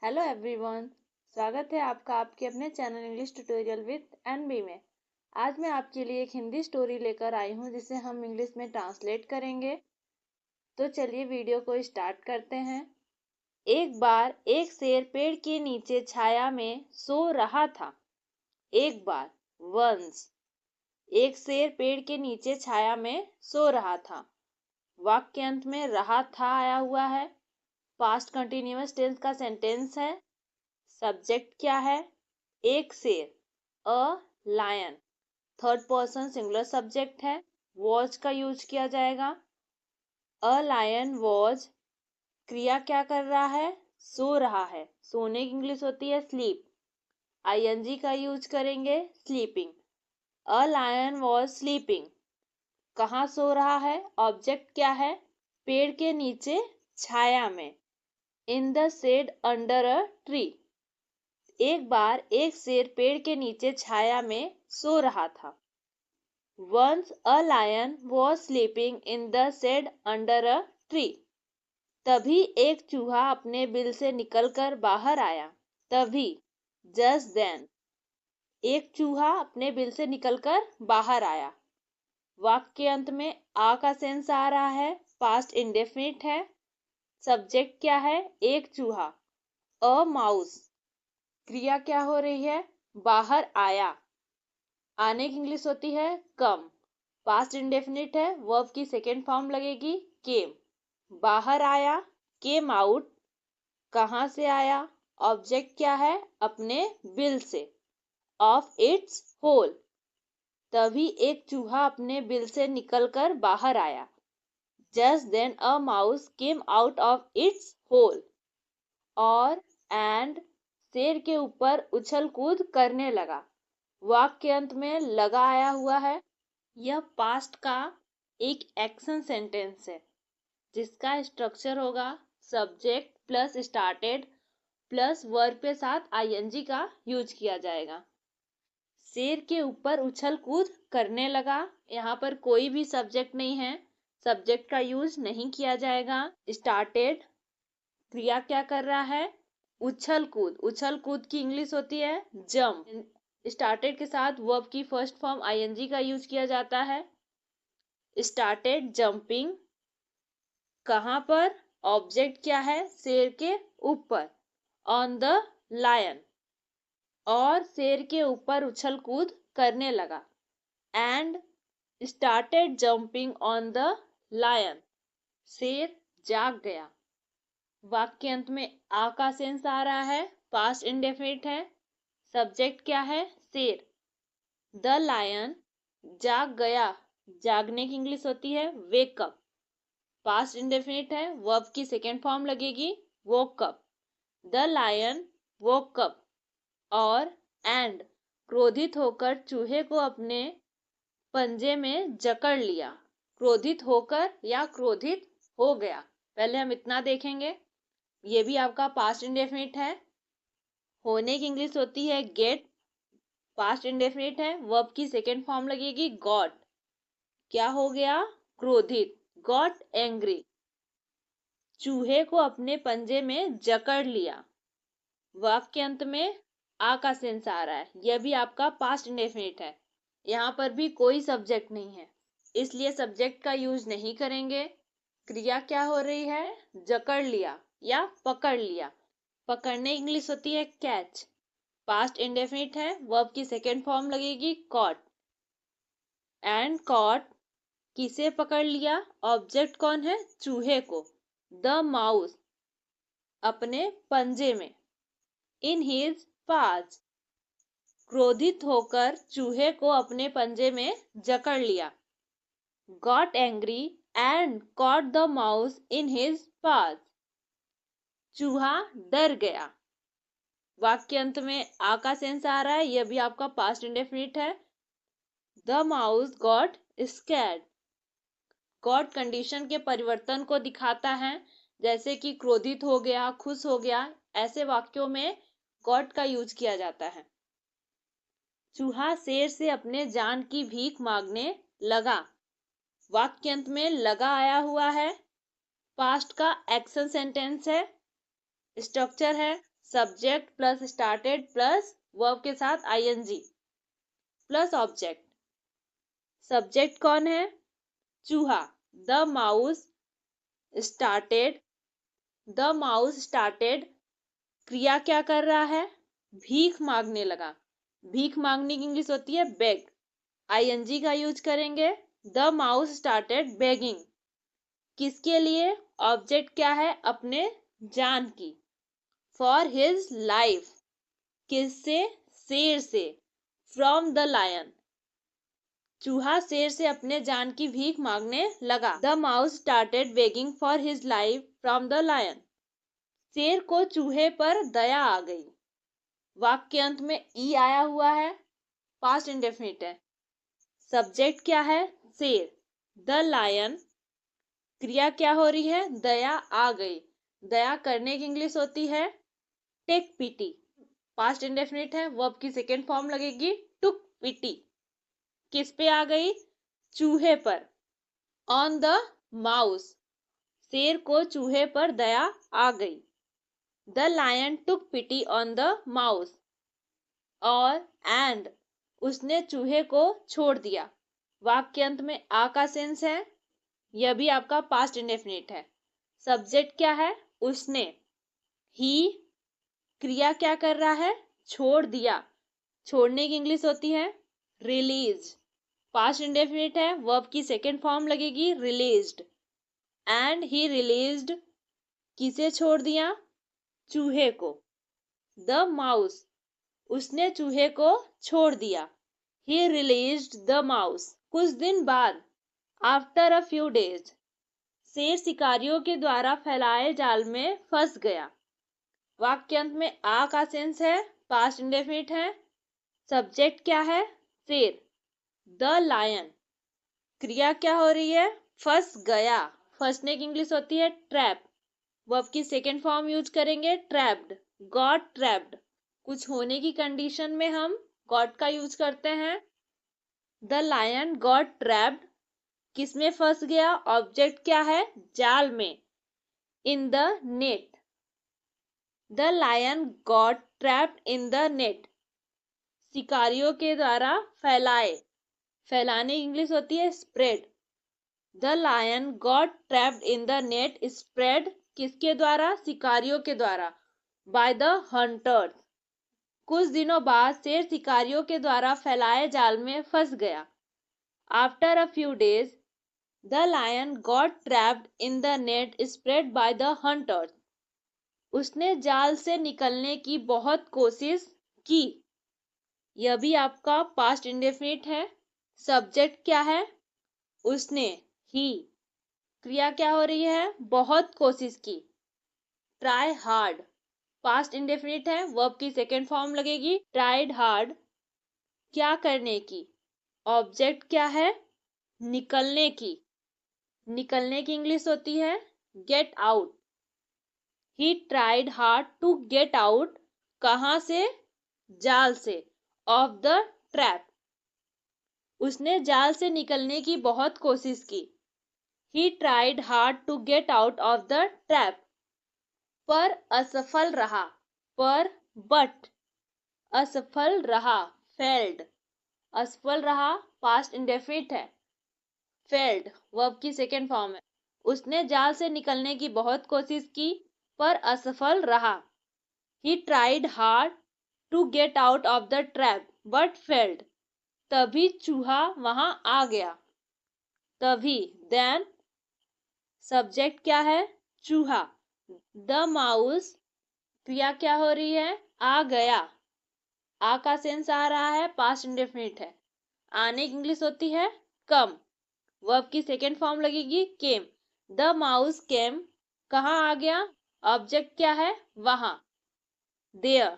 Hello everyone, स्वागत है आपका आपके अपने channel English tutorial with N B में। आज मैं आपके लिए एक हिंदी स्टोरी लेकर आई हूँ जिसे हम इंग्लिश में ट्रांसलेट करेंगे। तो चलिए वीडियो को स्टार्ट करते हैं। एक बार एक शेर पेड़ के नीचे छाया में सो रहा था। एक बार वंस एक शेर पेड़ के नीचे छाया में सो रहा था। वाक्य के अंत में रहा था आया हुआ है। पास्ट कंटिन्यूअस टेंस का सेंटेंस है। सब्जेक्ट क्या है? एक शेर, a lion. Third person singular subject है। वॉज का यूज किया जाएगा। अ लायन वॉज, क्रिया क्या कर रहा है? सो रहा है। सोने की इंग्लिश होती है स्लीप। आईएनजी का यूज करेंगे sleeping. A lion was sleeping. कहाँ सो रहा है? ऑब्जेक्ट क्या है? पेड़ के नीचे छाया में। In the shade under a tree. एक बार एक शेर पेड़ के नीचे छाया में सो रहा था। Once a lion was sleeping in the shade under a tree. तभी एक चूहा अपने बिल से निकलकर बाहर आया। तभी, just then, एक चूहा अपने बिल से निकलकर बाहर आया। वाक्य के अंत में आ का सेंस आ रहा है। पास्ट इंडेफिनिट है। सब्जेक्ट क्या है? एक चूहा। अ माउस, क्रिया क्या हो रही है? बाहर आया। आने की इंग्लिश होती है कम। पास्ट इंडेफिनिट है। वर्ब की सेकेंड फॉर्म लगेगी केम। बाहर आया, केम आउट। कहाँ से आया? ऑब्जेक्ट क्या है? अपने बिल से। Of its hole. तभी एक चूहा अपने बिल से निकलकर बाहर आया। Just then a mouse came out of its hole. और एंड शेर के ऊपर उछल कूद करने लगा। वाक्य के अंत में लगा आया हुआ है। यह पास्ट का एक एक्शन सेंटेंस है जिसका स्ट्रक्चर होगा subject plus started plus verb के साथ आईएनजी का यूज किया जाएगा। शेर के ऊपर उछल कूद करने लगा। यहाँ पर कोई भी सब्जेक्ट नहीं है। सब्जेक्ट का यूज नहीं किया जाएगा। स्टार्टेड, क्रिया क्या कर रहा है? उछल कूद। उछल कूद की इंग्लिश होती है जंप। स्टार्टेड के साथ वर्ब की फर्स्ट फॉर्म आईएनजी का यूज किया जाता है। Started jumping. कहाँ पर? ऑब्जेक्ट क्या है? शेर के ऊपर। On the lion. और शेर के ऊपर उछल कूद करने लगा। And started jumping on the lion. शेर जाग गया। वाक्य अंत में आ का सेंस आ रहा है। पास्ट इंडेफिनिट है। सब्जेक्ट क्या है? शेर। द लायन जाग गया। जागने की इंग्लिश होती है वेक अप। पास्ट इंडेफिनिट है। वर्ब की सेकेंड फॉर्म लगेगी woke up. The lion woke up. और एंड क्रोधित होकर चूहे को अपने पंजे में जकड़ लिया। क्रोधित होकर या क्रोधित हो गया। पहले हम इतना देखेंगे। ये भी आपका पास्ट इंडेफिनिट है। होने की इंग्लिश होती है गेट। पास्ट इंडेफिनिट है। वर्ब की सेकेंड फॉर्म लगेगी गॉट। क्या हो गया? क्रोधित। Got angry. चूहे को अपने पंजे में जकड़ लिया। वाक्य के अंत में आ का सेंस आ रहा है। यह भी आपका पास्ट इंडेफिनिट है। यहाँ पर भी कोई सब्जेक्ट नहीं है, इसलिए सब्जेक्ट का यूज नहीं करेंगे। क्रिया क्या हो रही है? जकड़ लिया या पकड़ लिया। पकड़ने की इंग्लिश होती है कैच। पास्ट इंडेफिनिट है। वर्ब की सेकेंड फॉर्म लगेगी कॉट। एंड कॉट, किसे पकड़ लिया? ऑब्जेक्ट कौन है? चूहे को। द माउस, अपने पंजे में। इन हिज पाज, क्रोधित होकर चूहे को अपने पंजे में जकड़ लिया। Got angry and caught the mouse in his पाज, चूहा डर गया। वाक्य अंत में आ का सेंस आ रहा है। यह भी आपका पास्ट इंडेफिनिट है। The mouse got scared. Got condition के परिवर्तन को दिखाता है, जैसे कि क्रोधित हो गया, खुश हो गया। ऐसे वाक्यों में गॉट का यूज किया जाता है। चूहा शेर से अपने जान की भीख मांगने लगा। वाक्य अंत में लगा आया हुआ है। पास्ट का एक्शन सेंटेंस है। स्ट्रक्चर है subject plus started plus verb के साथ आईएनजी प्लस ऑब्जेक्ट। सब्जेक्ट कौन है? चूहा। The mouse started, the mouse started क्रिया क्या कर रहा है? भीख मांगने लगा। भीख मांगने की इंग्लिश होती है बेग। आईएनजी का यूज करेंगे। The mouse started begging. किसके लिए? ऑब्जेक्ट क्या है? अपने जान की। For his life. किससे? शेर से। From the lion. चूहा शेर से अपने जान की भीख मांगने लगा। The mouse started begging for his life from the lion. शेर को चूहे पर दया आ गई। वाक्य अंत में ई आया हुआ है, पास्ट इंडेफिनिट है। सब्जेक्ट क्या है? शेर। द लायन क्रिया क्या हो रही है? दया आ गई। दया करने की इंग्लिश होती है टेक पीटी। पास्ट इंडेफिनिट है, वर्ब की सेकेंड फॉर्म लगेगी टुक पीटी। किस पे आ गई? चूहे पर। On the mouse. शेर को चूहे पर दया आ गई। The lion took pity on the mouse. और एंड उसने चूहे को छोड़ दिया। वाक्य अंत में आ का सेंस है, यह भी आपका पास्ट इंडेफिनिट है। सब्जेक्ट क्या है? उसने। ही क्रिया क्या कर रहा है? छोड़ दिया। छोड़ने की इंग्लिश होती है रिलीज। पास्ट इंडेफिनिट है, वर्ब की सेकेंड फॉर्म लगेगी रिलीज्ड। एंड ही रिलीज्ड किसे छोड़ दिया? चूहे को। द माउस उसने चूहे को छोड़ दिया। ही रिलीज्ड द माउस। कुछ दिन बाद आफ्टर अ फ्यू डेज शेर शिकारियों के द्वारा फैलाए जाल में फंस गया। वाक्य अंत में आ का सेंस है, पास्ट इंडेफिनिट है। सब्जेक्ट क्या है? शेर। द लायन क्रिया क्या हो रही है? फंस गया। फंसने की इंग्लिश होती है ट्रैप। वर्ब की सेकेंड फॉर्म यूज करेंगे ट्रैप्ड। गॉट ट्रैप्ड कुछ होने की कंडीशन में हम गॉट का यूज करते हैं। द लायन गॉट ट्रैप्ड किस में फंस गया? ऑब्जेक्ट क्या है? जाल में। In the net. The lion got trapped in the net शिकारियों के द्वारा फैलाए। फैलाने की इंग्लिश होती है spread. The lion got trapped in the net spread किसके द्वारा? शिकारियों के द्वारा। बाय द हंटर्स कुछ दिनों बाद शेर शिकारियों के द्वारा फैलाए जाल में फंस गया। After a few days the lion got trapped in the net spread by the hunters. उसने जाल से निकलने की बहुत कोशिश की। यह भी आपका पास्ट इंडेफिनिट है। सब्जेक्ट क्या है? उसने। ही क्रिया क्या हो रही है? बहुत कोशिश की। ट्राई हार्ड पास्ट इंडेफिनिट है, वर्ब की सेकेंड फॉर्म लगेगी ट्राइड हार्ड। क्या करने की? ऑब्जेक्ट क्या है? निकलने की। निकलने की इंग्लिश होती है get out. He tried hard to get out कहां से? जाल से। ऑफ द ट्रैप उसने जाल से निकलने की बहुत कोशिश की। He tried hard to get out of the trap पर असफल रहा। पर बट असफल रहा फेल्ड। असफल रहा पास्ट इंडेफिनिट है। फेल्ड वर्ब की सेकेंड फॉर्म है। उसने जाल से निकलने की बहुत कोशिश की पर असफल रहा। He tried hard to get out of the trap but failed. तभी चूहा वहां आ गया। तभी देन सब्जेक्ट क्या है? चूहा। द माउस क्रिया क्या हो रही है? आ गया। आ का सेंस आ रहा है, पास्ट इंडेफिनिट है। आने की इंग्लिश होती है कम। वर्ब की सेकेंड फॉर्म लगेगी केम। द माउस केम कहाँ आ गया? ऑब्जेक्ट क्या है? वहां। देयर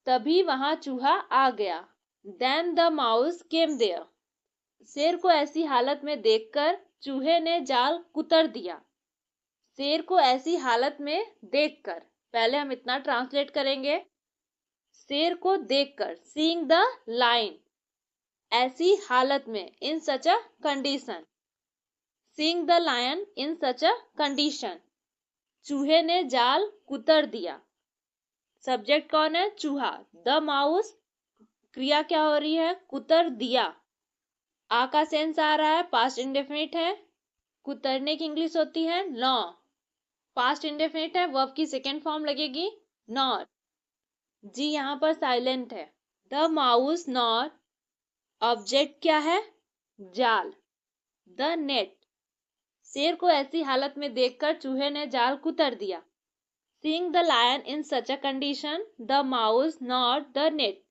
तभी वहां चूहा आ गया। Then the mouse came there शेर को ऐसी हालत में देखकर चूहे ने जाल कुतर दिया। शेर को ऐसी हालत में देखकर, पहले हम इतना ट्रांसलेट करेंगे। शेर को देखकर सीइंग द लाइन ऐसी हालत में in such a condition. Seeing the lion in such a condition चूहे ने जाल कुतर दिया। सब्जेक्ट कौन है? चूहा। द माउस, क्रिया क्या हो रही है? कुतर दिया। आ का सेंस आ रहा है, पास्ट इंडेफिनिट है। कुतरने की इंग्लिश होती है नॉ। पास्ट इंडेफिनिट है, वर्ब की सेकेंड फॉर्म लगेगी नॉट। जी यहाँ पर साइलेंट है। द माउस नॉट, ऑब्जेक्ट क्या है? जाल। द नेट, शेर को ऐसी हालत में देखकर चूहे ने जाल कुतर दिया। Seeing the lion in such a condition, the mouse gnawed the net,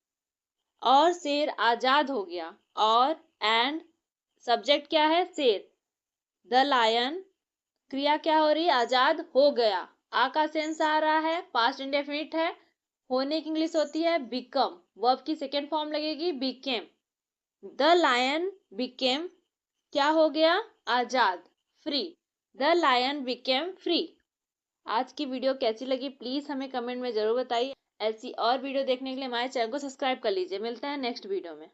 और शेर आजाद हो गया। और एंड, सब्जेक्ट क्या है? शेर। द लायन, क्रिया क्या हो रही है? आजाद हो गया। आ का सेंस आ रहा है, पास्ट इंडेफिनिट है। होने की इंग्लिश होती है बिकम, वर्ब की सेकेंड फॉर्म लगेगी बिकेम। द लायन बिकेम, क्या हो गया? आजाद, free. The lion became free. आज की वीडियो कैसी लगी प्लीज हमें कमेंट में जरूर बताइए। ऐसी और वीडियो देखने के लिए हमारे चैनल को सब्सक्राइब कर लीजिए। मिलते हैं नेक्स्ट वीडियो में।